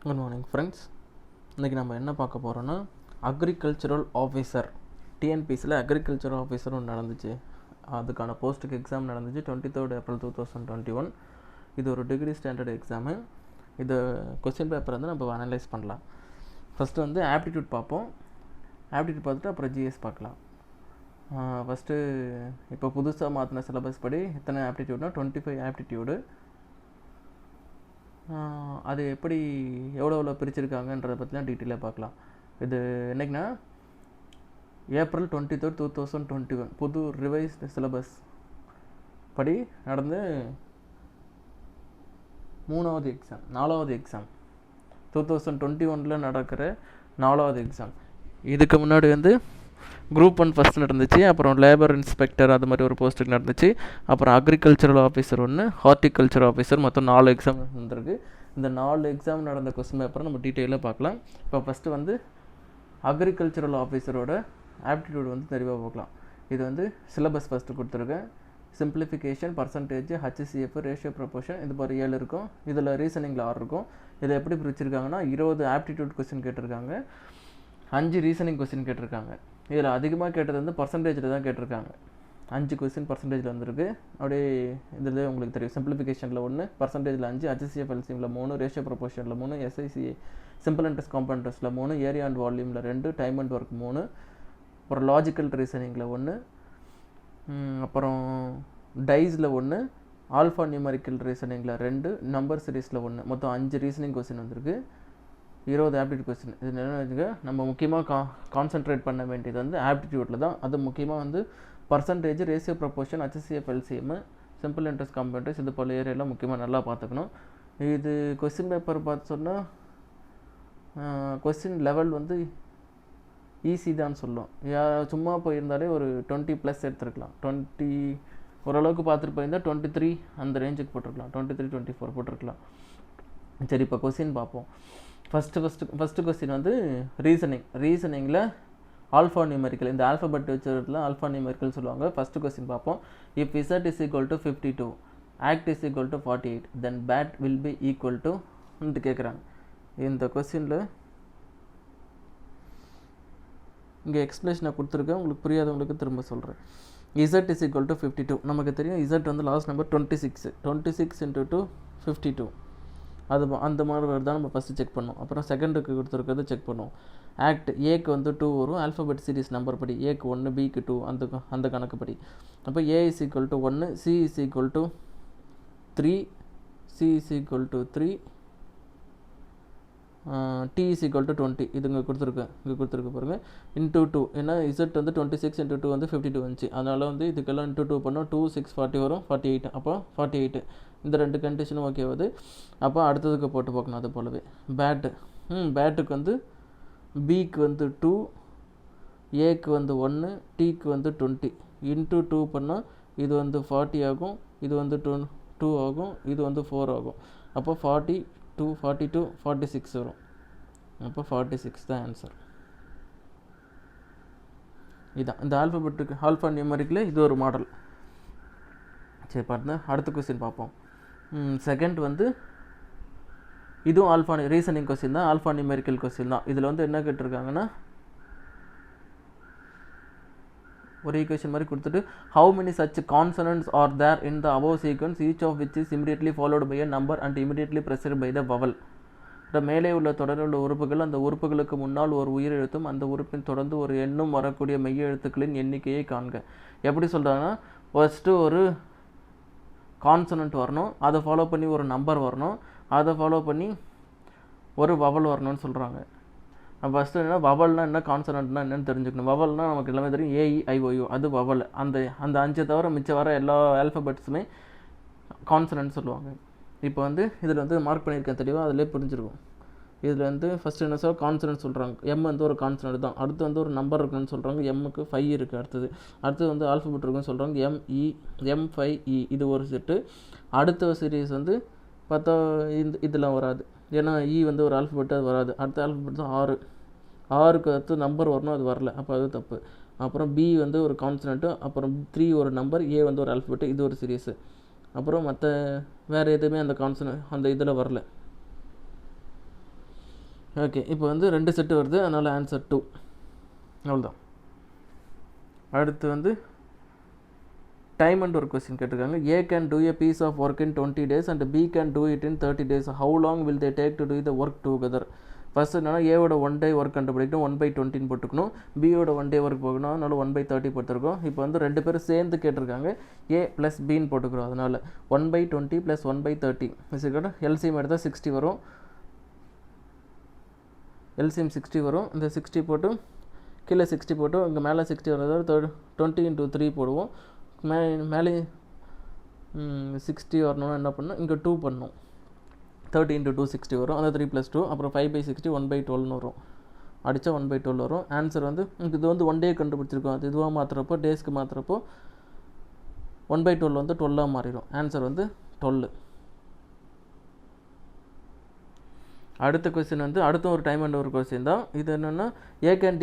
Good morning friends. இன்றைக்கி நம்ம என்ன பார்க்க போகிறோன்னா அக்ரிகல்ச்சரல் ஆஃபீஸர் டிஎன்பிசியில் அக்ரிகல்ச்சரல் ஆஃபீஸர் ஒன்று நடந்துச்சு. அதுக்கான போஸ்ட்டுக்கு எக்ஸாம் நடந்துச்சு 23 ஏப்ரல் 2021. இது ஒரு டிகிரி ஸ்டாண்டர்ட் எக்ஸாமு. இது கொஸ்டின் பேப்பர் வந்து நம்ம அனலைஸ் பண்ணலாம். ஃபஸ்ட்டு வந்து ஆப்டிடியூட் பார்ப்போம். ஆப்டிடியூட் பார்த்துட்டு அப்புறம் ஜிஎஸ் பார்க்கலாம். ஃபஸ்ட்டு இப்போ புதுசாக மாற்றின சிலபஸ் படி எத்தனை ஆப்டிடியூட்னா 25 ஆப்டிடியூடு. அது எப்படி எவ்வளோ பிரிச்சிருக்காங்கன்றதை பற்றிலாம் டீட்டெயிலாக பார்க்கலாம். இது என்றைக்குன்னா ஏப்ரல் 23, 2021 புது ரிவைஸ்டு சிலபஸ் படி நடந்து 4வது எக்ஸாம் 2021 நடக்கிற 4வது எக்ஸாம். இதுக்கு முன்னாடி வந்து குரூப் 1 ஃபஸ்ட் நடந்துச்சு, அப்புறம் லேபர் இன்ஸ்பெக்டர் அது மாதிரி ஒரு போஸ்ட்டுக்கு நடந்துச்சு, அப்புறம் அக்ரிகல்ச்சரல் ஆஃபீஸர் ஒன்று, ஹார்டிகல்ச்சர் ஆஃபீஸர், மொத்தம் 4 எக்ஸாம் நடந்திருக்கு. இந்த 4 எக்ஸாம் நடந்த கொஸ்டின் பேப்பரை நம்ம டீட்டெயிலாக பார்க்கலாம். இப்போ ஃபஸ்ட்டு வந்து அக்ரிகல்ச்சரல் ஆஃபீஸரோட ஆப்டிடியூட் வந்து தெளிவாக பார்க்கலாம். இது வந்து சிலபஸ் ஃபஸ்ட்டு கொடுத்துருக்கேன். Simplification, percentage, HCF, ratio proportion, இது மாதிரி 7 இருக்கும். இதில் ரீசனிங்கில் 6 இருக்கும். இதை எப்படி பிரிச்சிருக்காங்கன்னா 20 ஆப்டிடியூட் கொஸ்டின் கேட்டிருக்காங்க, 5 ரீசனிங் கொஸ்டின் கேட்டிருக்காங்க. இதில் அதிகமாக கேட்டது வந்து பர்சன்டேஜில் தான் கேட்டிருக்காங்க. 5 கொஸ்டின் பர்சன்டேஜில் வந்துருக்கு. அப்படியே இதில் உங்களுக்கு தெரியும். சிம்பிளிஃபிகேஷனில் 1, பர்சன்டேஜில் 5, ஹச்சிசிஎஃப் எல்சிஎம்மில் 3, ரேஷியோ ப்ரொபோர்ஷனில் 3, எஸ்ஐசிஏ சிம்பிள் இன்ட்ரெஸ்ட் காம்பவுண்ட் இன்ட்ரெஸ்ட்டில் 3, ஏரியா அண்ட் வால்யூமில் 2, டைம் அண்ட் ஒர்க் 3, அப்புறம் லாஜிக்கல் ரீசனிங்கில் 1, அப்புறம் டைஸில் 1, ஆல்ஃபா நியூமரிக்கல் ரீசனிங்கில் 2, நம்பர் சீரீஸில் 1, மொத்தம் 5 ரீசனிங் கொஸ்டின் வந்திருக்கு. 20 ஆப்டிடியூட் கொஸ்டின். இது என்ன வச்சுக்க, நம்ம முக்கியமாக கான்சென்ட்ரேட் பண்ண வேண்டியது வந்து ஆப்டிடியூட்டில் தான். அது முக்கியமாக வந்து percentage, ratio proportion, HCF LCM, simple interest compound, இது போல் ஏரியாலாம் முக்கியமாக நல்லா பார்த்துக்கணும். இது கொஸ்டின் பேப்பர் பார்த்து சொன்னால் கொஸ்டின் லெவல் வந்து ஈஸி தான் சொல்லும். சும்மா போயிருந்தாலே ஒரு 20+ எடுத்துருக்கலாம். 20 ஓரளவுக்கு பார்த்துட்டு போயிருந்தால் 23 அந்த ரேஞ்சுக்கு போட்டிருக்கலாம். 23, 24 போட்டிருக்கலாம். சரி, இப்போ கொஸ்டின் பார்ப்போம். ஃபஸ்ட்டு கொஸ்டின் வந்து ரீசனிங்கில் ஆல்ஃபா நியூமெரிக்கல், இந்த ஆல்ஃபபெட் வச்சுல ஆல்ஃபா நியூமெரிக்கல் சொல்லுவாங்க. ஃபஸ்ட்டு கொஸ்டின் பார்ப்போம். If Z is equal to 52, act is equal to 48, then bat will be equal to கேட்குறாங்க. இந்த கொஸ்டினில் இங்கே எக்ஸ்பிளேஷனை கொடுத்துருக்கேன். உங்களுக்கு புரியாதவங்களுக்கு திரும்ப சொல்கிறேன். Z is equal to 52. நமக்கு தெரியும் இசட் வந்து லாஸ்ட் நம்பர் 26. 26 × 2 52. அது அந்த மாதிரி தான் நம்ம ஃபஸ்ட்டு செக் பண்ணோம். அப்புறம் செகண்டுக்கு கொடுத்துருக்கிறது செக் பண்ணுவோம். ஆக்ட் ஏக்கு வந்து 2 வரும். ஆல்ஃபபெட் சீரிஸ் நம்பர் படி ஏக்கு 1, பிக்கு 2, அந்த கணக்கு படி. அப்போ A is equal to 1, C is equal to 3, C is equal to 3, D is equal to 20. இது இங்கே கொடுத்துருக்கு பாருங்கள். இன்டூ 2, ஏன்னா இசட் வந்து 26 × 2 வந்து 52 வந்துச்சு. அதனால் வந்து இதுக்கெல்லாம் இன்டூ 2 பண்ணோம். 2, 6, 40 வரும். 48. அப்போ 48. இந்த 2 கண்டிஷனும் ஓகே ஆகுது. அப்போ அடுத்ததுக்கு போட்டு பார்க்கணும். அது போலவே பேட்டுக்கு வந்து பிக்கு வந்து 2, ஏக்கு வந்து 1, டிக்கு வந்து 20. இன்டூ 2 பண்ணால் இது வந்து 40 ஆகும், இது வந்து 2 ஆகும், இது வந்து 4 ஆகும். அப்போ 42, 46 வரும். அப்போ 46 தான் ஆன்சர். இதுதான் இந்த ஆல்ஃபபெட்டுக்கு ஆல்ஃபா நியூமரிக்கில் இது ஒரு மாடல். சரி, பார்த்தா அடுத்த கொஸ்டின் பார்ப்போம். செகண்ட் வந்து இதுவும் ஆல்ஃபா ரீசனிங் கொஸ்டின் தான், ஆல்ஃபா நியூமெரிக்கல் கொஸ்டின் தான். இதில் வந்து என்ன கேட்டிருக்காங்கன்னா ஒரு ஈக்குவேஷன் மாதிரி கொடுத்துட்டு how many such consonants are there in the above sequence, each of which is immediately followed by a number and immediately preceded by the vowel. இந்த மேலே உள்ள தொடரில் உள்ள உறுப்புகள், அந்த உறுப்புகளுக்கு முன்னால் ஒரு உயிர் எழுத்தும் அந்த உறுப்பின் தொடர்ந்து ஒரு எண்ணும் வரக்கூடிய மெய் எழுத்துக்களின் எண்ணிக்கையை காண்க. எப்படி சொல்கிறாங்கன்னா, ஃபஸ்ட்டு ஒரு கான்சனன்ட் வரணும், அதை ஃபாலோ பண்ணி ஒரு நம்பர் வரணும், அதை ஃபாலோ பண்ணி ஒரு வவல் வரணும்னு சொல்கிறாங்க. ஃபஸ்ட்டு என்ன வவல்னால் என்ன, கான்சனன்ட்னா என்னன்னு தெரிஞ்சுக்கணும். வவல்னால் நமக்கு எல்லாமே தெரியும், AEIOU அது வவல். அந்த 5 தவிர மிச்சம் வர எல்லா ஆல்ஃபபெட்ஸுமே கான்சனன்ட் சொல்லுவாங்க. இப்போ வந்து இதில் வந்து மார்க் பண்ணியிருக்கேன் தெளிவாக, அதிலே புரிஞ்சிருக்கும். இதில் வந்து ஃபஸ்ட்டு என்ன சொல்ல கான்சனன்ட் சொல்கிறாங்க. எம் வந்து ஒரு கான்சனன்ட் தான். அடுத்து வந்து ஒரு நம்பர் இருக்குன்னு சொல்கிறாங்க. எம்முக்கு 5 இருக்குது. அடுத்தது வந்து ஆல்ஃபபெட் இருக்குன்னு சொல்கிறாங்க. M5E இது ஒரு செட்டு. அடுத்த சீரீஸ் வந்து பார்த்தா இதெல்லாம் வராது, ஏன்னா வந்து ஒரு ஆல்ஃபபெட், அது வராது. அடுத்த ஆல்ஃபபெட் தான் 6க்கு அடுத்து நம்பர் வரணும், அது வரல, அப்போ அது தப்பு. அப்புறம் பி வந்து ஒரு கான்சனன்ட்டு, அப்புறம் 3 ஒரு நம்பர், ஏ வந்து ஒரு ஆல்ஃபபெட், இது ஒரு சீரீஸு. அப்புறம் மற்ற வேறு எதுவுமே அந்த கான்சனன்ட் அந்த இதில் வரல. ஓகே, இப்போ வந்து 2 செட்டு வருது, அதனால் ஆன்சர் 2. அவ்வளோதான். அடுத்து வந்து டைம் அண்ட் ஒர்க் கொஸ்டின் கேட்டிருக்காங்க. A can do a piece of work in 20 days and B can do it in 30 days. How long will they take to do the work together? First என்னன்னா ஏவோட 1 day work கண்டுபிடிக்கணும், 1/20 போட்டுக்கணும். பியோட 1 day work போகணும், அதனால 1/30 போட்டுருக்கோம். இப்போ வந்து 2 பேரும் சேர்ந்து கேட்டிருக்காங்க, A + Bன்னு போட்டுக்கிறோம். அதனால் 1/20 + 1/30 எல்சிஎம் எடுத்தால் 60 வரும். எல்சிஎம் 60 வரும். இந்த 60 போட்டு கீழே 60 போட்டு இங்கே மேலே 60 வரதாவது 20 × 3 போடுவோம். மேலே 60 வரணும்னா என்ன பண்ணணும், இங்கே 2 பண்ணணும். 30 × 2 60 வரும், அந்த 3 + 2, அப்புறம் 5/60 1/12 வரும். அடித்தா 1/12 வரும். ஆன்சர் வந்து இது வந்து 1 day கண்டுபிடிச்சிருக்கோம். அது இதுவாக மாற்றுறப்போ டேஸ்க்கு மாற்றுறப்போ 1/12 வந்து 12 மாறிடும். ஆன்சர் வந்து 12. அடுத்த கொஸ்டின் வந்து அடுத்த ஒரு டைம் அண்ட் ஒரு கொஸ்டின் தான். இது என்னென்னா A can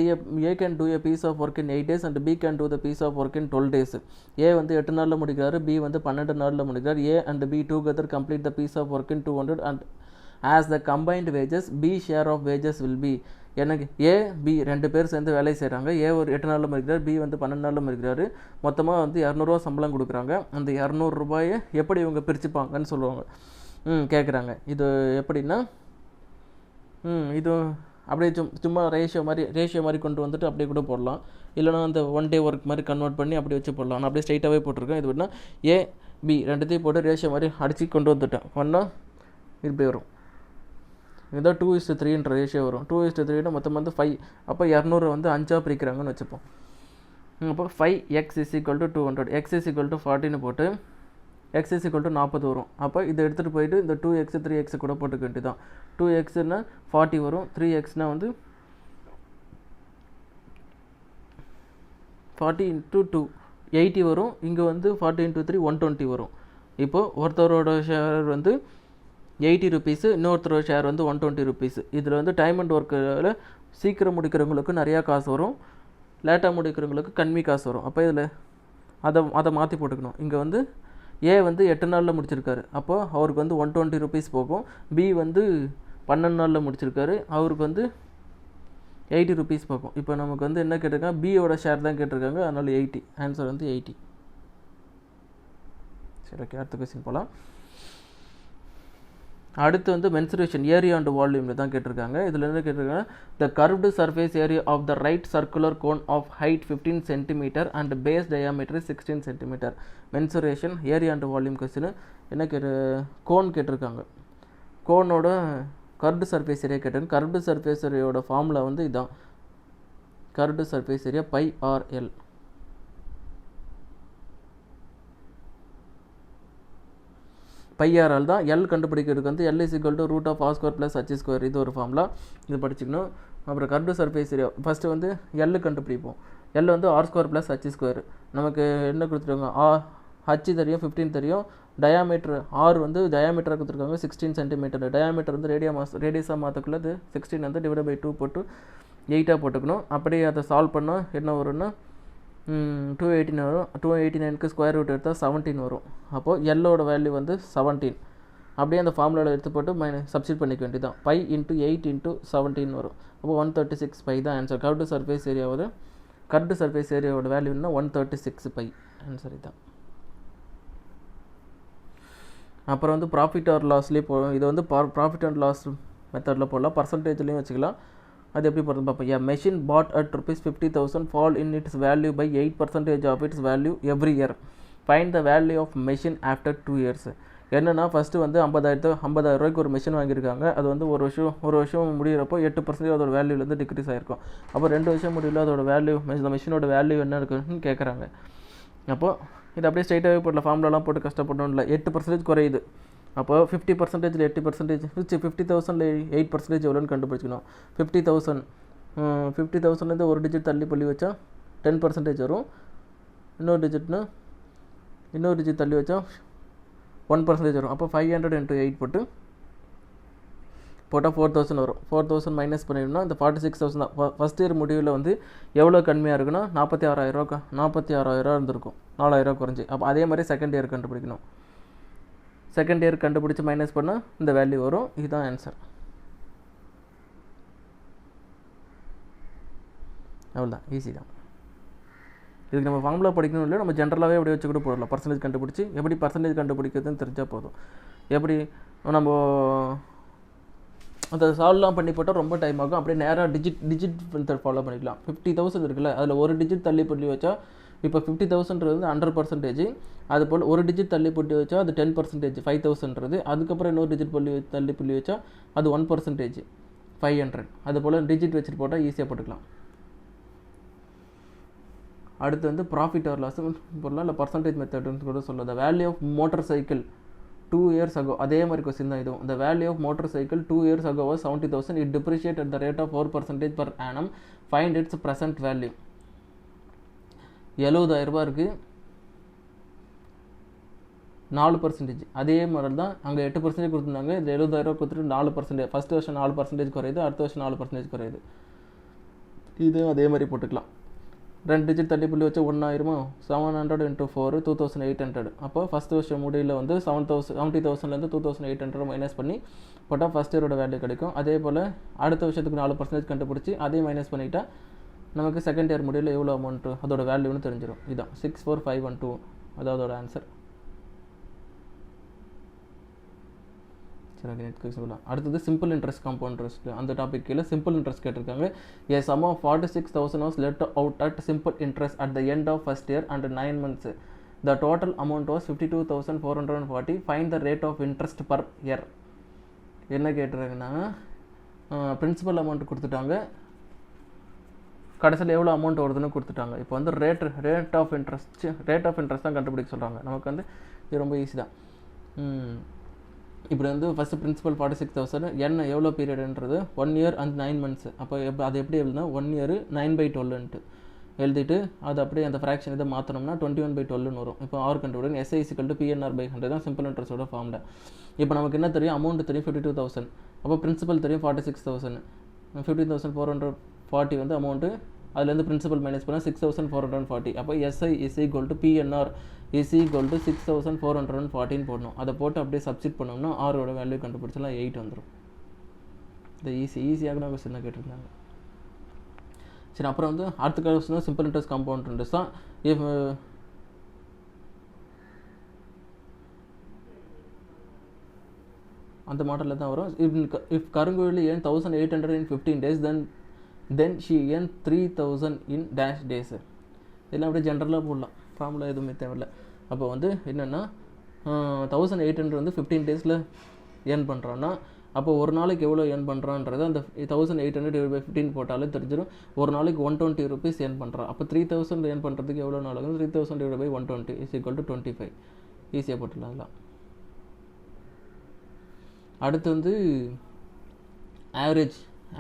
do a piece of work in 8 days and B can do the piece of work in 12 days. A வந்து 8 நாளில் முடிக்கிறாரு, B வந்து 12 நாளில் முடிக்கிறார். A and B together complete the piece of work in 200 and as the combined wages B share of wages will be. எனக்கு A B 2 பேர் சேர்ந்து வேலை செய்கிறாங்க. A ஒரு 8 நாளில் முடிக்கிறார், B வந்து 12 நாளில் முடிக்கிறாரு. மொத்தமாக வந்து 200 சம்பளம் கொடுக்குறாங்க. அந்த 200 ரூபாயை எப்படி இவங்க பிரிச்சுப்பாங்கன்னு சொல்லுவாங்க கேட்குறாங்க. இது எப்படின்னா இது அப்படியே சும்மா ரேஷியோ மாதிரி கொண்டு வந்துட்டு அப்படியே கூட போடலாம். இல்லைனா அந்த 1 day ஒர்க் மாதிரி கன்வெர்ட் பண்ணி அப்படியே வச்சு போடலாம். நான் அப்படியே ஸ்ட்ரைட்டாகவே போட்டிருக்கேன். இது எப்படின்னா A B 2த்தையும் போட்டு ரேஷியோ மாதிரி அடித்து கொண்டு வந்துட்டேன். பண்ணால் இப்படி வரும். இதுதான் 2:3 ரேஷியோ வரும். 2:3 மொத்தம் வந்து 5. அப்போ 200 வந்து 5ஆக பிரிக்கிறாங்கன்னு வச்சுப்போம். அப்போ 5x = 200, x = 40ன்னு போட்டு x = 40 வரும். அப்போ இதை எடுத்துகிட்டு போயிட்டு இந்த 2x 3x கூட போட்டுக்க வேண்டியதான். 2xன்னா 40 வரும், 3xனா வந்து 40 × 2 80 வரும். இங்கே வந்து 40 × 3 120 வரும். இப்போது ஒருத்தரோட ஷேர் வந்து 80 rupees, இன்னொருத்தரோட ஷேர் வந்து 120 rupees. இதில் வந்து டைம் அண்ட் ஒர்க்கில் சீக்கிரம் முடிக்கிறவங்களுக்கு நிறையா காசு வரும், லேட்டாக முடிக்கிறவங்களுக்கு கம்மி காசு வரும். அப்போ இதில் அதை மாற்றி போட்டுக்கணும். இங்கே வந்து A வந்து 8 நாளில் முடிச்சிருக்காரு, அப்போது அவருக்கு வந்து 120 rupees போகும். B வந்து 12 நாளில் முடிச்சிருக்காரு, அவருக்கு வந்து 80 rupees போகும். இப்போ நமக்கு வந்து என்ன கேட்டிருக்காங்க, பியோட ஷேர் தான் கேட்டிருக்காங்க, அதனால் 80. ஆன்சர் வந்து 80. சரி, ஓகே, அடுத்த கொஸ்டின் போகலாம். அடுத்து வந்து மென்சுரேஷன் ஏரியா அண்ட் வால்யூமில் தான் கேட்டிருக்காங்க. இதில் என்ன கேட்டிருக்காங்க, the curved surface area of the right circular cone of height 15 cm and base diameter 16 cm. Mensuration area and volume question என்ன கோன் கேட்டிருக்காங்க. கோனோட கர்வ்டு சர்ஃபேஸ் ஏரியா கேட்டிருக்காங்க. கர்வ்டு சர்ஃபேஸ் ஏரியாவோட ஃபார்முலா வந்து இதுதான், curved surface area πRL. πRL தான். L கண்டுபிடிக்கிறதுக்கு வந்து L = √r² + h². இது ஒரு ஃபார்முலா, இது படிச்சுக்கணும். அப்புறம் கர்வ்டு சர்ஃபேஸ் ஏரியா ஃபஸ்ட்டு வந்து L கண்டுபிடிப்போம். L வந்து r² + h². நமக்கு என்ன கொடுத்துருக்காங்க, h தெரியும், 15 தெரியும். டயாமீட்டர் R வந்து டயாமீட்டராக கொடுத்துருக்காங்க 16 cm. டயாமீட்டர் வந்து ரேடியஸாக மாற்றக்குள்ள இது 16 வந்து /2 போட்டு 8ஆக போட்டுக்கணும். அப்படியே அதை சால்வ் பண்ணால் என்ன வரும்னா 289 வரும். 289க்கு ஸ்கொயர் ரூட் எடுத்தால் 17 வரும். அப்போது எல்லோட வேல்யூ வந்து 17. அப்படியே அந்த ஃபார்முலாவில் எடுத்து போட்டு சப்ஸ்டிட் பண்ணிக்க வேண்டியதான். π × 8 × 17 வரும். அப்போ 136 π தான் ஆன்சர். கர்வ்டு சர்ஃபேஸ் ஏரியாவோட வேல்யூன்னா 136 π. ஆன்சர் இதுதான். அப்புறம் வந்து ப்ராஃபிட் ஆர் லாஸ்லேயே போடும். இது வந்து ப்ராஃபிட் அண்ட் லாஸ் மெத்தடில் போடலாம், பர்சன்டேஜ்லேயும் வச்சுக்கலாம். அது எப்படி போடுறது பார்ப்போம். A machine bought at ₹50,000 fall in its value by 8% of its value every year. Find the value of machine after 2 years. என்னென்னா ஃபஸ்ட்டு வந்து 50,000 ரூபாய்க்கு ஒரு மிஷின் வாங்கியிருக்காங்க. அது வந்து ஒரு வருஷம் முடிகிறப்போ 8% அதோட வேல்யூலேருந்து டிக்ரீஸ் ஆகிருக்கும். அப்போ 2 வருஷம் முடியல அதோட வேல்யூ, இந்த மிஷினோட வேல்யூ என்ன இருக்குன்னு கேட்குறாங்க. அப்போது இது அப்படியே ஸ்ட்ரைட்டாகவே போடல, ஃபார்முலாலாம் போட்டு கஷ்டப்பட்டோம் இல்லை. 8% குறையுது. அப்போ 50%ல் 8%, 50,000ல் 8% எவ்வளோன்னு கண்டுபிடிச்சிக்கணும். 50,000லேருந்து ஒரு டிஜிட் தள்ளி புள்ளி வச்சா 10% வரும். இன்னொரு டிஜிட் தள்ளி வச்சா 1% வரும். அப்போ 500 × 8 போட்டால் 4,000 வரும். 4,000 மைனஸ் பண்ணிடணும்னா இந்த 46,000 தான். ஃபஸ்ட் இயர் முடிவில் வந்து எவ்வளோ கம்மியாக இருக்குன்னா 46,000 இருந்திருக்கும், 4,000 குறைஞ்சி. அப்போ அதே மாதிரி செகண்ட் இயர் கண்டுபிடிக்கணும். செகண்ட் இயர் கண்டுபிடிச்சி மைனஸ் பண்ணால் இந்த வேல்யூ வரும். இதுதான் ஆன்சர். அவ்வளோதான், ஈஸி தான். இதுக்கு நம்ம ஃபார்முலா படிக்கணும் இல்லை, நம்ம ஜென்ரலாகவே அப்படியே வச்சு கூட போடலாம். பர்சன்டேஜ் கண்டுபிடிச்சி எப்படி பர்சன்டேஜ் கண்டுபிடிக்கிறதுன்னு தெரிஞ்சால் போதும். எப்படி நம்ம அதை சால்வ்லாம் பண்ணி போட்டால் ரொம்ப டைம் ஆகும். அப்படியே நேராக டிஜிட் மெத்தட் ஃபாலோ பண்ணிக்கலாம். 50,000 இருக்குல்ல, அதில் ஒரு டிஜிட் தள்ளி புள்ளி வச்சா இப்போ 50,000ன்றது 100%. அது போல் ஒரு டிஜிட் தள்ளி புள்ளி வச்சா அது 10%, 5,000ன்றது. அதுக்கப்புறம் இன்னொரு டிஜிட் தள்ளி புள்ளி வச்சா அது 1%, 500. அது போல் டிஜிட் வச்சுட்டு போட்டால் ஈஸியாக போட்டுக்கலாம். அடுத்து வந்து ப்ராஃபிட் ஆர் லாஸ் போடலாம், இல்லை பர்சன்டேஜ் மெத்தட்னு கூட சொல்லலாம். The value of motorcycle 2 years ago, அதே மாதிரி கொஸ்டின் தான் இதுவும். The value of motorcycle 2 years ago was 70,000. It depreciate at the rate of 4% per annum. Find its present value. 70,000 இருக்குது, 4%. அதே மாதிரி தான் அங்கே 8% கொடுத்துருந்தாங்க. இது 70,000 கொடுத்துட்டு 4%. ஃபஸ்ட் வருஷம் 4% குறையுது, அடுத்த வருஷம் 4% குறையுது. இதுவும் அதே மாதிரி போட்டுக்கலாம். 2 டிஜிட் தள்ளி புள்ளி வச்சு 1,000 700 × 4 2,800. அப்போ ஃபஸ்ட் வருஷம் முடிவில் வந்து 70,000லேருந்து 2,800 மைனஸ் பண்ணி போட்டால் ஃபஸ்ட் இயரோட வேல்யூ கிடைக்கும். அதே போல் அடுத்த வருஷத்துக்கு 4% கண்டுபிடிச்சி அதையும் மைனஸ் பண்ணிட்டா நமக்கு செகண்ட் இயர் முடிவில் எவ்வளோ அமௌண்ட்டு அதோட வேல்யூன்னு தெரிஞ்சிடும். இதுதான் 64512, அதோட ஆன்சர். சரி, நெக்ஸ்ட் சொல்லலாம். அடுத்தது சிம்பிள் இன்ட்ரெஸ்ட் காம்பவுண்ட் இன்ட்ரெஸ்ட். அந்த டாபிக் கீழே சிம்பிள் இன்ட்ரெஸ்ட் கேட்டிருக்காங்க. A sum of 46,000 was let out at simple interest at the end of first year and 9 months. The total amount was 52,440. Find the rate of interest per year. என்ன கேட்டிருக்காங்கன்னா, principal amount கொடுத்துட்டாங்க, கடைசியில் எவ்வளோ amount வருதுன்னு கொடுத்துட்டாங்க. இப்போ வந்து rate of interest தான் கண்டுபிடிக்க சொல்கிறாங்க. நமக்கு வந்து இது ரொம்ப ஈஸி தான். இப்படி வந்து ஃபஸ்ட்டு பிரின்சிபல் 46,000, என்ன எவ்வளோ பீரியடுன்றது 1 year and 9 months. அப்போ அது எப்படி எழுதுனா 1 year 9/12ன்ட்டு எழுதிட்டு அது அப்படியே அந்த ஃப்ராக்ஷன் இதை மாற்றணும்னா 21/12ன்னு வரும். இப்போ ஆர் கண்டுபிடிங்க. SI = PNR/100 தான் சிம்பிள் இன்ட்ரெஸ்ட்டோட ஃபார்முலா. இப்போ நமக்கு என்ன தெரியும், அமௌண்ட் தெரியும் 52,000. அப்போ பிரின்சிபல் தெரியும் 46,000. 15,440 வந்து அமௌண்ட்டு, அதுலேருந்து பிரின்சிபல் மைனஸ் பண்ணால் 6,440. அப்போ SI = PNR = 6,440 போடணும். அதை போட்டு அப்படியே சப்ஸ்டிட் பண்ணோம்னா ஆரோட வேல்யூ கண்டுபிடிச்சலாம் 8 வந்துடும். இந்த ஈஸியாக நான் கொஸ்டின் கேட்டிருந்தாங்க. சரி, அப்புறம் வந்து அடுத்த question simple interest compound interest தான். அந்த மாடலில் தான் வரும். இஃப் கருங்குழலி ஏன் 1,800 in 15 days, then she earn 3,000 in dash days. இதெல்லாம் அப்படியே ஜென்ரலாக போடலாம், ஃபார்முலா எதுவுமே தேவையில்லை. அப்போ வந்து என்னென்னா 1,800 வந்து 15 days ஏர்ன் பண்ணுறான்னா, அப்போ ஒரு நாளைக்கு எவ்வளோ ஏர்ன் பண்ணுறான்றது அந்த 1,800 / 15 போட்டாலே தெரிஞ்சிடும். ஒரு நாளைக்கு 120 rupees ஏர்ன் பண்ணுறான். அப்போ 3,000 ஏர்ன் பண்ணுறதுக்கு எவ்வளோ நாள் ஆகும்? 3,000 / 120 = 25. ஈஸியாக போட்டுடலாம் அதெல்லாம். அடுத்து வந்து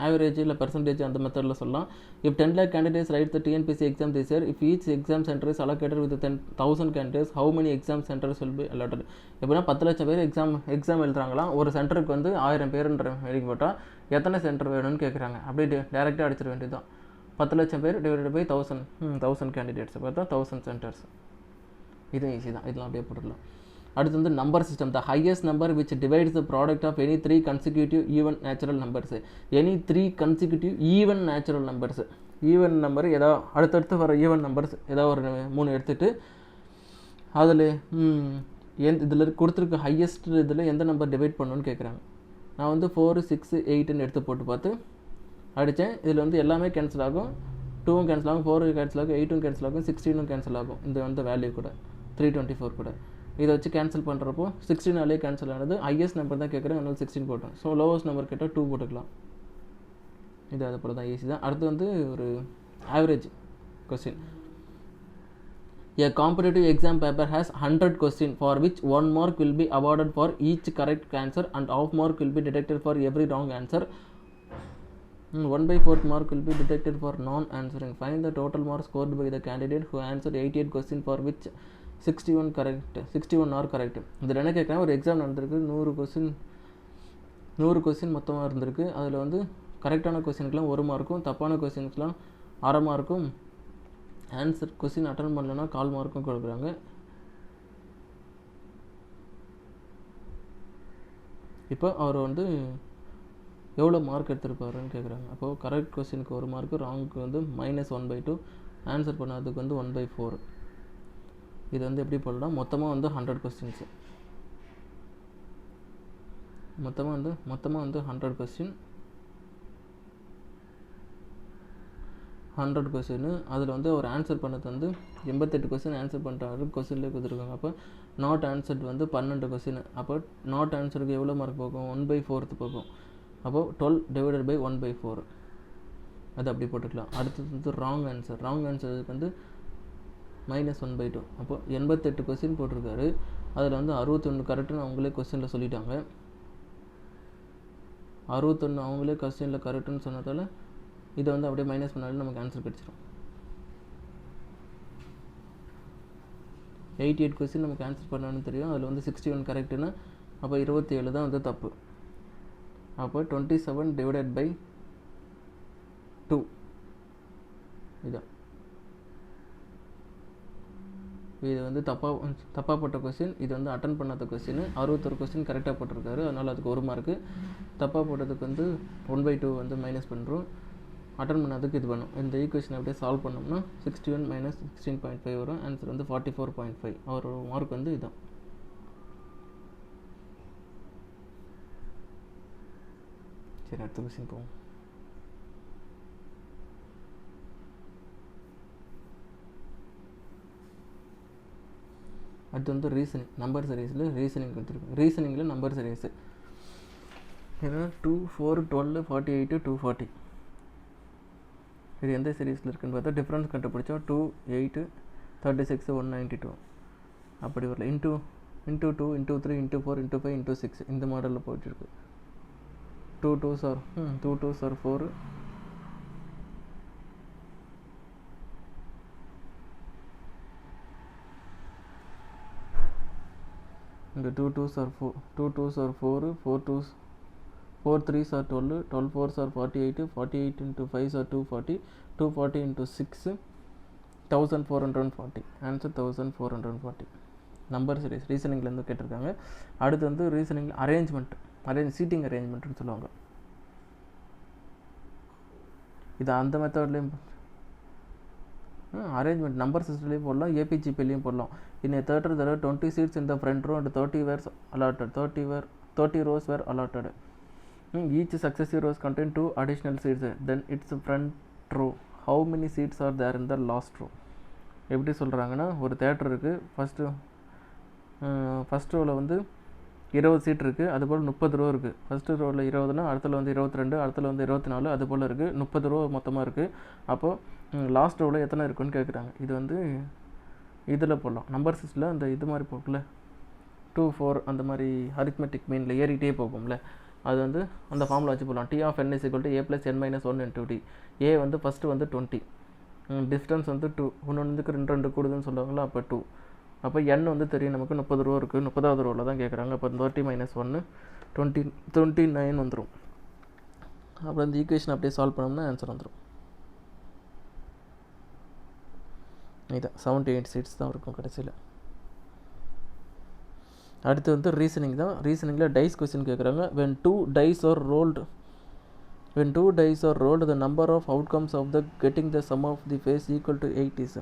ஆவரேஜ் இல்லை பர்சன்டேஜ் அந்த மெத்தடில் சொல்லலாம். If 10 lakh candidates write the TNPSC exam this year, if each exam center is allocated with 10,000 candidates, how many exam centers will be allotted? எப்படின்னா 10 லட்சம் பேர் எக்ஸாம் எழுதுறாங்களாம். ஒரு சென்டருக்கு வந்து 1000 பேருன்ற எழுதி போட்டால் எத்தனை சென்டர் வேணும்னு கேட்குறாங்க. அப்படியே டேரெக்டாக அடிச்சிட வேண்டியது தான். 10 லட்சம் பேர் டிவைடட் பை 1000 கேண்டிடேட்ஸ் பார்த்தா 1000 சென்டர்ஸ். இதுவும் ஈஸி தான், இதெல்லாம் அப்படியே போட்டுடலாம். அடுத்து வந்து number system. The highest number which divides the product of any 3 consecutive even natural numbers. Any 3 consecutive even natural numbers. Even number ஏதாவது அடுத்தடுத்து வர ஈவன் நம்பர்ஸ் ஏதாவது ஒரு 3 எடுத்துகிட்டு அதில் இதில் கொடுத்துருக்க ஹையஸ்ட் இதில் எந்த நம்பர் டிவைட் பண்ணணும்னு கேட்குறாங்க. நான் வந்து 4, 6, 8ன்னு எடுத்து போட்டு பார்த்து அடித்தேன். இதில் வந்து எல்லாமே கேன்சல் ஆகும். 2ம் கேன்சல் ஆகும், 4 கேன்சல் ஆகும், 8ம் கேன்சல் ஆகும், 16ம் கேன்சல் ஆகும். இந்த வந்து வேல்யூ கூட 324 கூட இதை வச்சு கேன்சல் பண்ணுறப்போ 16 கேன்சல் ஆனது. ஹையஸ்ட் நம்பர் தான் கேட்குறேன், அதனால 16 போட்டோம். ஸோ லோவஸ்ட் நம்பர் கேட்டால் 2 போட்டுக்கலாம். இது அது போல் தான், ஈஸி தான். அடுத்து வந்து ஒரு average question. A competitive exam paper has 100 questions for which 1 mark will be awarded for each correct answer and half mark will be deducted for every wrong answer. 1/4 mark will be deducted for non-answering. Find the total marks scored by the candidate who answered 88 questions for which 61 are correct. இதில் என்ன கேட்குறேன், ஒரு exam நடந்திருக்கு, 100 question மொத்தமாக இருந்திருக்கு. அதில் வந்து கரெக்டான கொஸ்டினுக்குலாம் 1 மார்க்கும், தப்பான கொஸ்டினுக்குலாம் 1/2 மார்க்கும், ஆன்சர் கொஸ்டின் அட்டன் பண்ணலன்னா 1/4 மார்க்கும் கொடுக்குறாங்க. இப்போ அவர் வந்து எவ்வளோ மார்க் எடுத்துருப்பாருன்னு கேட்குறாங்க. அப்போது கரெக்ட் கொஸ்டினுக்கு 1 மார்க்கு, ராங்க்கு வந்து -1/2, ஆன்சர் பண்ணதுக்கு வந்து 1/4. இது வந்து எப்படி போடலாம், மொத்தமாக வந்து 100 கொஸ்டின்ஸு, மொத்தமாக வந்து 100 கொஸ்டின், 100 கொஸ்டின். அதில் வந்து அவர் ஆன்சர் பண்ணது வந்து 88 கொஸ்டின் ஆன்சர் பண்ணுறாரு, கொஸ்டின்லேயே கொடுத்துருக்காங்க. அப்போ நாட் ஆன்சர்ட் வந்து 12 கொஸ்டின். அப்போ நாட் ஆன்சருக்கு எவ்வளோ மார்க் போகும், 1/4 போகும். அப்போது 12 / 1/4 அது அப்படி போட்டுக்கலாம். அடுத்தது வந்து ராங் ஆன்சருக்கு வந்து -1/2. அப்போது 88 கொஸ்டின் போட்டிருக்காரு, அதில் வந்து 61 கரெக்டுன்னு அவங்களே கொஸ்டினில் சொல்லிட்டாங்க. 61 அவங்களே கொஸ்டினில் கரெக்டுன்னு சொன்னதால் இதை வந்து அப்படியே மைனஸ் பண்ணாலும் நமக்கு ஆன்சர் கிடச்சிடும். 88 கொஸ்டின் நமக்கு ஆன்சர் பண்ணான்னு தெரியும், அதில் வந்து 61 கரெக்டுன்னா அப்போ 27 தான் வந்து தப்பு. அப்போ 27 / 2 இதான். இது வந்து தப்பாக போட்ட கொஸ்டின், இது வந்து அட்டன் பண்ணாத கொஸ்டின். 61 கொஸ்டின் கரெக்டாக போட்டிருக்காரு, அதனால் அதுக்கு 1 மார்க்கு. தப்பாக போட்டதுக்கு வந்து 1/2 வந்து மைனஸ் பண்ணுறோம், அட்டன் பண்ணதுக்கு இது பண்ணும். இந்த ஈக்குவேஷன் அப்படியே சால்வ் பண்ணோம்னா 61 - 16.5 வரும். ஆன்சர் வந்து 44.5. அவரோட மார்க் வந்து இதுதான். சரி, அடுத்த கொஸ்டின் போவோம். அடுத்து வந்து ரீசனிங், நம்பர் சீரீஸில் ரீசனிங் கொடுத்துருக்கு. ரீசனிங்கில் நம்பர் சீரீஸு ஏன்னா 2, 4, 12, 48, 240. இது எந்த சீரீஸில் இருக்குன்னு பார்த்தா டிஃப்ரென்ஸ் கண்டுபிடிச்சோம். 2, 8, 36, 192 அப்படி வரல. Into 2, into 3, into 4, into 5, into 6 இந்த மாடலில் போயிட்டுருக்கு. 2 2s are 4, இங்கே 2 2s are 4, 4 3s are 12, 12 4s are 48, 48 into 5s are 240, 240 into 6 1440. Answer 1440. Number series ரீசனிங்லேருந்து கேட்டிருக்காங்க. அடுத்து வந்து ரீசனிங்கில் சீட்டிங் அரேஞ்ச்மெண்ட்னு சொல்லுவாங்க. இது அந்த மெத்தட்லேயும் அரேஞ்ச்மெண்ட் நம்பர் சிஸ்டம்லேயும் போடலாம், ஏபிஜிபிலையும் போடலாம். In a theatre there are 20 seats in the front row and 30 were allotted. 30 rows were allotted. Each successive rows contain 2 additional seats. Then its front row. How many seats are there in the last row? எப்படி சொல்கிறாங்கன்னா, ஒரு theatre இருக்குது, first ரோவில் வந்து 20 seat இருக்குது, அதுபோல் 30 row இருக்குது. First ரோவில் 20னா அடுத்தல வந்து 22, அடுத்தல வந்து 24, அது போல் இருக்குது. 30 ரோ மொத்தமாக இருக்குது. அப்போது லாஸ்ட் ரோவில் எத்தனை இருக்குன்னு கேட்குறாங்க. இது வந்து இதில் போடலாம், நம்பர் சிஸ்டில் அந்த இது மாதிரி போகல, 2 4 அந்த மாதிரி அரித்மெட்டிக் மீனில் ஏறிக்கிட்டே போகும்ல, அது வந்து அந்த ஃபார்மில் வச்சு போடலாம். T of n = a + n - 1 × t. a வந்து ஃபஸ்ட்டு வந்து 20, டிஸ்டன்ஸ் வந்து 2, ஒன்றுக்கு 2 கூடுதுன்னு சொல்லுவாங்களா, அப்போ 2. அப்போ n வந்து தெரியும் நமக்கு, 30 ரோ இருக்குது, 30வது ரோவில் தான் கேட்குறாங்க. அப்போ 30 - 1 29 வந்துடும். அப்புறம் இந்த ஈக்குவேஷன் அப்படியே சால்வ் பண்ணோம்னா ஆன்சர் வந்துடும். இதான் 78 சீட்ஸ் தான் இருக்கும் கடைசியில். அடுத்து வந்து ரீசனிங் தான். ரீசனிங்கில் டைஸ் கொஸ்டின் கேட்குறாங்க. when two dice are rolled the number of outcomes of the getting the sum of the face equal to 8 is.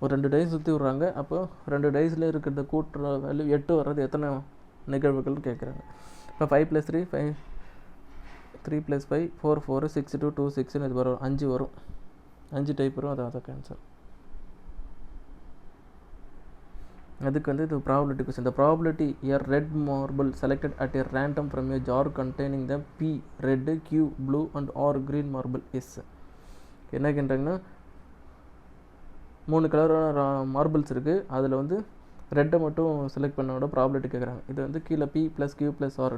ஒரு 2 டைஸ் சுற்றி விட்றாங்க, அப்போ 2 டைஸில் இருக்கிறத கூட்டுற வேல்யூ 8 வர்றது எத்தனை நிகழ்வுகள்னு கேட்குறாங்க. இப்போ 5 + 3 5, 3 + 5 4 4 6 2 2 6 இது வரும், 5 வரும், 5 டைப் வரும். அதான் ஆன்சர். அதுக்கு வந்து இது probability question. The probability a red marble selected at a random from a jar containing the P red, Q blue and R green marble is. என்ன கேட்டாங்கன்னா, 3 கலரான மார்பிள்ஸ் இருக்குது, அதில் வந்து ரெட்டை மட்டும் செலக்ட் பண்ணோட ப்ராபபிலிட்டி கேட்குறாங்க. இது வந்து கீழே P + Q + R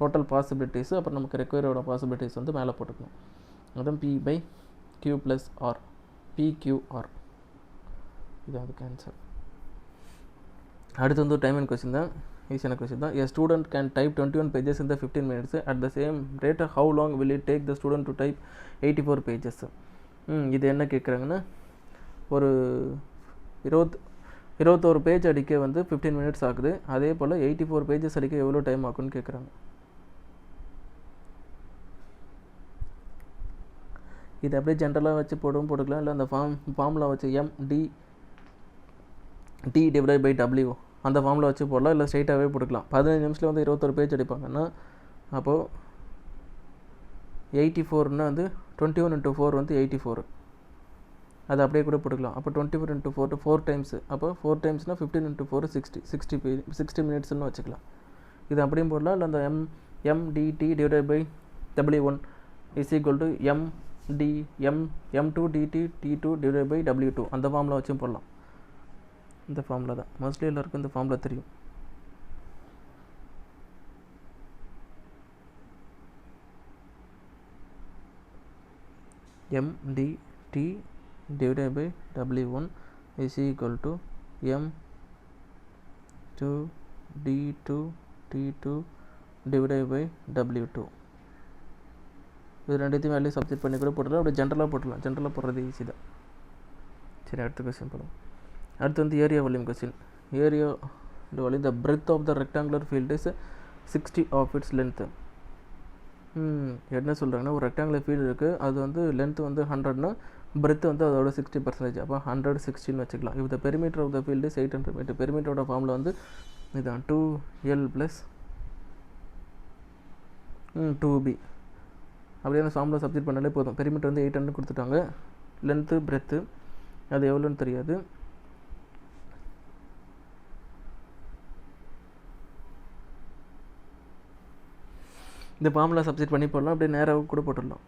total possibilities, அப்புறம் நமக்கு ரெக்வயரோட பாசிபிலிட்டிஸ் வந்து மேலே போட்டுக்கணும். அதுவும் P/Q + R, PQR. இது அதுக்கு ஆன்சர். அடுத்து வந்து டைம் அண்ட் கொஸ்டின் தான், ஈஸியான கொஸ்டின் தான். A student can type 21 pages in the 15 minutes. At the same rate, how long will it take the student to type 84 pages? இது என்ன கேட்குறாங்கன்னா, ஒரு 21 பேஜ் அடிக்க வந்து 15 மினிட்ஸ் ஆகுது, அதே போல் 84 பேஜஸ் அடிக்க எவ்வளோ டைம் ஆகுன்னு கேட்குறாங்க. இது அப்படியே ஜென்ரலாக வச்சு போட்டுக்கலாம், இல்லை அந்த ஃபார்முலா வச்சு டி டிவைட் பை டபிள்யூ அந்த ஃபார்முலா வச்சு போடலாம், இல்லை ஸ்ட்ரைட்டாகவே போட்டுக்கலாம். 15 நிமிஷத்தில் வந்து 21 பேஜ் அடிப்பாங்கன்னா அப்போது 84ன்னா வந்து 21 × 4 வந்து 84, அது அப்படியே கூட போட்டுக்கலாம். அப்போ 24 × 4 4 டைம்ஸு, அப்போ 4 டைம்ஸ்னால் 15 × 4 60 மினிட்ஸ்னு வச்சுக்கலாம். இது அப்படியும் போடலாம், இல்லை அந்த mdt divide by w1 is equal to m2 dt t2 divide by w2 அந்த ஃபார்முலா வச்சும் போடலாம். இந்த ஃபார்முலா தான் மோஸ்ட்லி எல்லாருக்கும் இந்த ஃபார்முலா தெரியும். mdt divided by w1 is equal to m2 d2 t2 divided by w2. இது ரெண்டுத்தையும் வேல்யூ சப்ஸ்டிட் பண்ணி கூட போட்டுடலாம், அப்படி ஜென்ரலாக போட்டுடலாம். ஜென்ரலாக போடுறது ஈஸி தான். சரி, அடுத்த கொஸ்டின் போகலாம். அடுத்து வந்து area volume question. Area volume the breadth of the rectangular field is 60 of its length. என்ன சொல்கிறாங்கன்னா, ஒரு ரெக்டாங்குலர் ஃபீல்டு இருக்குது, அது வந்து லென்த்து வந்து 100னா பிரெத் வந்து அதோட 60%, அப்போ 160ன்னு வச்சுக்கலாம். இப்போ the perimeter of the field is 800 metre. பெரிமீட்டரோட ஃபார்மில் வந்து இதுதான் 2L + 2B அப்படியான ஃபார்மில் சப்ஸ்டிட் பண்ணாலே போதும். பெரிமீட்டர் வந்து 800 கொடுத்துட்டாங்க, லென்த்து பிரெத்து அது எவ்வளோன்னு தெரியாது. இந்த ஃபார்முலா சப்ஸ்டிட் பண்ணி போடலாம், அப்படியே நேராக கூட போட்டுடலாம்.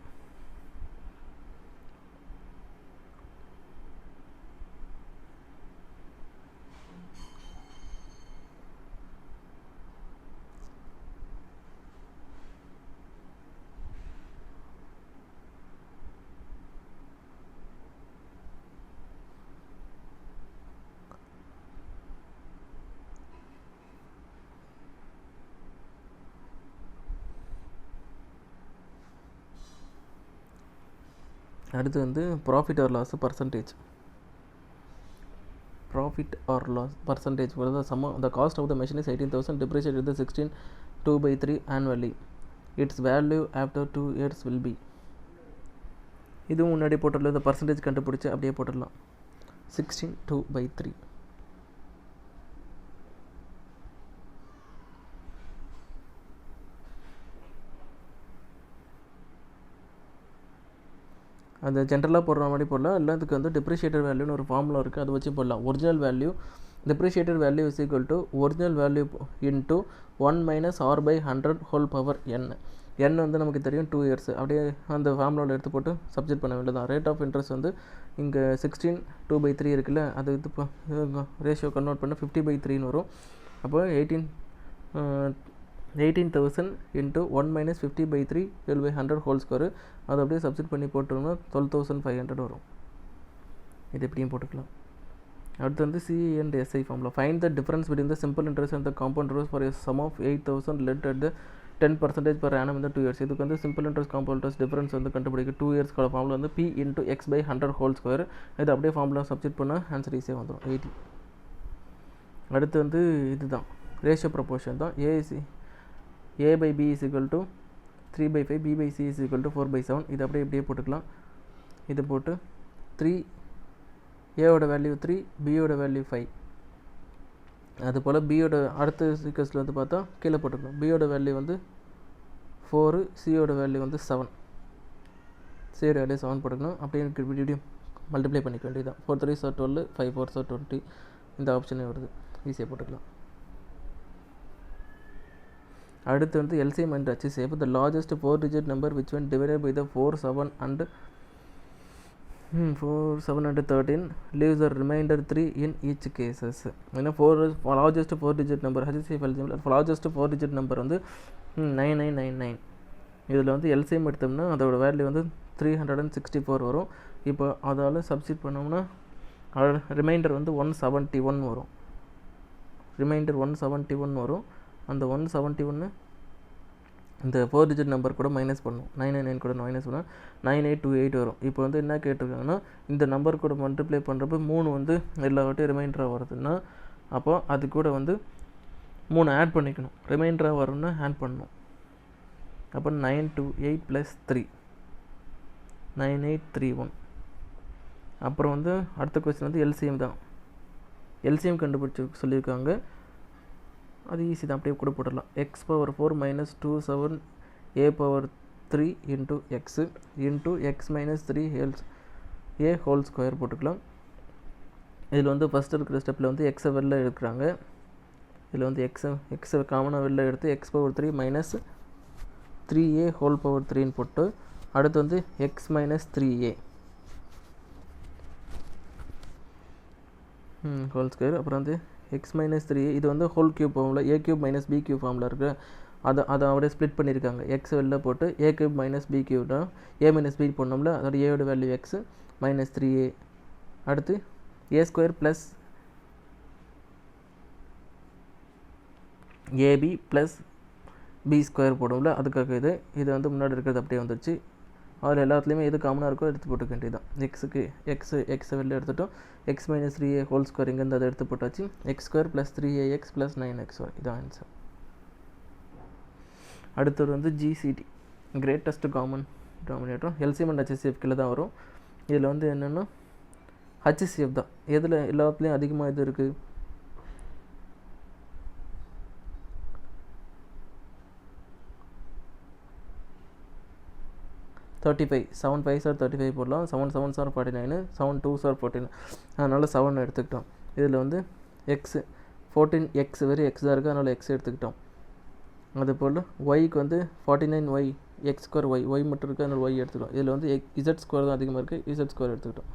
அடுத்து வந்து profit or loss percentage. Profit or loss percentage for the sum of the cost of the machine is 18,000, depreciated the 16/2/3 annually. Its value after 2 years will be. இதுவும் முன்னாடி போட்டுடலாம், இந்த பர்சன்டேஜ் கண்டுபிடிச்சி அப்படியே போட்டுடலாம். 16/2/3. அந்த ஜென்ரலாக போடுற மாதிரி போடலாம், இல்லை அதுக்கு வந்து டிப்ரிஷியேட்டட் வேல்யூன்னு ஒரு ஃபார்முலா இருக்குது, அதை வச்சு போடலாம். Original value depreciated value is equal to original value into 1 - r/100 whole power n. n வந்து நமக்கு தெரியும் 2 years. அப்படியே அந்த ஃபார்முலாவில் எடுத்து போட்டு சப்ஜெக்ட் பண்ண வேண்டியதான். ரேட் ஆஃப் இன்ட்ரெஸ்ட் வந்து இங்கே 16/2/3 இருக்குல்ல, அது இது ரேஷியோ கன்வெர்ட் பண்ண 50/3ன்னு வரும். அப்போ 18,000 into 1 - 50/3 100 ஹோல் ஸ்கொயர். அதை அப்படியே சப்ஸ்டிட் பண்ணி போட்டோம்னா 12,500 வரும். இது எப்படியும் போட்டுக்கலாம். அடுத்து வந்து C&SI formula. Find the difference between the simple interest and the compound interest for a sum of 8,000 lent at 10% per annum in the 2 years. இதுக்கு வந்து simple interest compound interest difference வந்து கண்டுபிடிக்க 2 இயர்ஸ்க்கான ஃபார்முலா வந்து P × x/100 ஹோல் ஸ்கொயர். இது அப்படியே formula substitute பண்ணால் answer ஈஸியாக வந்துடும், 80. அடுத்து வந்து இதுதான் ரேஷியோ ப்ரொபோர்ஷன் தான். A/B is equal to 3/5, B/C is equal to 4/7. இது அப்படியே இப்படியே போட்டுக்கலாம். இது போட்டு 3 ஏவோட வேல்யூ 3, பியோட வேல்யூ 5. அதுபோல் பியோட அடுத்த சீக்வன்ஸில் வந்து பார்த்தா கீழே போட்டுக்கலாம். பியோட வேல்யூ வந்து 4, சியோட வேல்யூ வந்து 7. சியோட வேல்யூ 7 போட்டுக்கணும். அப்படியே இப்படி மல்டிப்ளை பண்ணிக்க வேண்டியதான். 4 3s are 12, 5 4s are 20. இந்த ஆப்ஷனே வருது, ஈஸியாக போட்டுக்கலாம். அடுத்து வந்து LCM and HCF. The largest 4-digit number which when divided by the 4, 7 and 13 leaves the remainder 3 in each cases. ஏன்னா largest 4-digit number HCF LCM largest 4-digit number வந்து 9999. இதில் வந்து LCM எடுத்தோம்னா அதோட வேல்யூ வந்து 364 வரும். இப்போ அதால் சப்ஸ்டிட் பண்ணோம்னா ரிமைண்டர் வந்து 171 வரும். ரிமைண்டர் 171 வரும். அந்த 171 இந்த 4 டிஜிட் நம்பர் கூட மைனஸ் பண்ணும். 999 கூட மைனஸ் பண்ணால் 9828 வரும். இப்போ வந்து என்ன கேட்டிருக்காங்கன்னா, இந்த நம்பர் கூட மல்டிப்ளை பண்ணுறப்ப 3 வந்து எல்லா வாட்டியும் ரிமைண்டராக வருதுன்னா, அப்போ அது கூட வந்து 3 ஆட் பண்ணிக்கணும். ரிமைண்டராக வரும்னா ஆட் பண்ணணும். அப்போ 928 + 3 9831. அப்புறம் வந்து அடுத்த கொஸ்டின் வந்து எல்சிஎம் தான். எல்சிஎம் கண்டுபிடிச்சி சொல்லியிருக்காங்க. அது ஈஸி தான், அப்படியே கூட போட்டுடலாம். x⁴ minus 27 a⁴ 3 into x into X minus 3 a whole square போட்டுக்கலாம். இதில் வந்து ஃபஸ்ட்டு இருக்கிற ஸ்டெப்பில் வந்து எக்ஸை வெளில எடுக்கிறாங்க. இதில் வந்து எக்ஸை காமனாக வெளில எடுத்து x⁴ minus 3a whole power 3ன்னு போட்டு அடுத்து வந்து x minus 3a whole square. அப்புறம் வந்து எக்ஸ் மைனஸ் 3a இது வந்து ஹோல் கியூப் ஃபார்மில் a³ மைனஸ் b³ ஃபார்மில் இருக்குது. அதை அப்படியே ஸ்ப்ளிட் பண்ணியிருக்காங்க. எக்ஸ் வெளில போட்டு a³ மைனஸ் b³ தான் a மைனஸ் b போடணும்ல, அதோட ஏயோட வேல்யூ எக்ஸ் மைனஸ் 3a. அடுத்து a² plus ab plus b² போடும்ல, அதுக்காக இது வந்து முன்னாடி இருக்கிறது அப்படியே வந்துடுச்சு. அதில் எல்லாத்துலேயுமே எது காமனாக இருக்கோ எடுத்து போட்டுக்க வேண்டியதான். எக்ஸுக்கு எக்ஸை வெளில எடுத்துட்டோம். X minus 3a whole square இங்கேருந்து அதை எடுத்து போட்டாச்சு. x² plus 3ax plus 9xy இதான் ஆன்சர். அடுத்தது வந்து GCD greatest common denominator. LCM and HCF கீழே தான் வரும். இதில் வந்து என்னென்னா ஹெச்சிஎஃப் தான். எதில் எல்லாத்துலேயும் அதிகமாக இது இருக்குது? 35. 7 5s are 35 போடலாம். 7 7s are 49, 7 2s are 14. அதனால் 7 எடுத்துக்கிட்டோம். இதில் வந்து எக்ஸு 14x வெறும் எக்ஸ் தான் இருக்குது, அதனால் எக்ஸ் எடுத்துக்கிட்டோம். அதுபோல் ஒய்க்கு வந்து 49y x² ஒய் மட்டும் இருக்குது, அதனால் ஒய் எடுத்துக்கிட்டோம். இதில் வந்து z² தான் அதிகமாக இருக்குது, z² எடுத்துக்கிட்டோம்.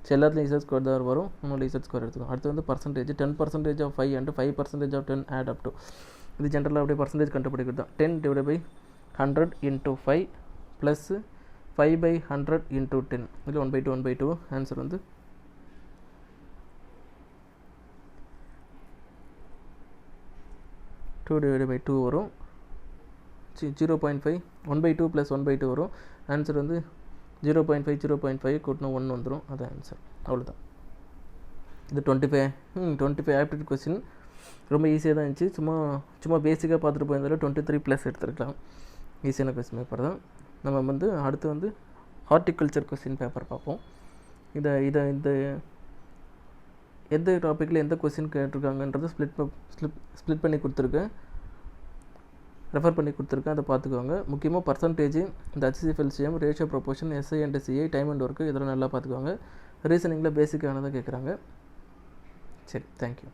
ஸோ எல்லாத்துலேயும் z² தான் வரும், அதனால் z² எடுத்துக்கோம். அடுத்து வந்து percentage 10% of 5 and 5% of 10 add up to. இது ஜென்ரலாக அப்படியே பர்சன்டேஜ் கண்டுபிடிக்கிறது தான். 10 divided by 100 into 5 plus 5/100 into 10. இதில் 1/2 ஆன்சர் வந்து 2 divided by 2 வரும். 0.5 1/2 ப்ளஸ் 1/2 வரும். ஆன்சர் வந்து 0.5 கூட்டினா 1 வந்துடும். அது ஆன்சர். அவ்வளோதான். இது 25 ஆப்டிடியூட் கொஸ்டின் ரொம்ப ஈஸியாக தான் இருந்துச்சு. சும்மா பேசிக்காக பார்த்துட்டு போயிருந்தாலும் 23+ எடுத்துருக்கலாம். ஈஸியான கொஸ்டின் பேப்பர் தான். நம்ம வந்து அடுத்து வந்து ஹார்டிகல்ச்சர் கொஸ்டின் பேப்பர் பார்ப்போம். இந்த எந்த டாப்பிக்கில் எந்த கொஸ்டின் கேட்டிருக்காங்கன்றதை ஸ்ப்ளிட் பண்ணி கொடுத்துருக்கேன், ரெஃபர் பண்ணி கொடுத்துருக்கேன், அதை பார்த்துக்கோங்க. முக்கியமாக பர்சன்டேஜ், இந்த HCF LCM, ratio proportion, SI and CI, time and work இதெல்லாம் நல்லா பார்த்துக்கோங்க. ரீசனிங்கில் பேசிக்கானதாக கேட்குறாங்க. சரி, தேங்க்யூ.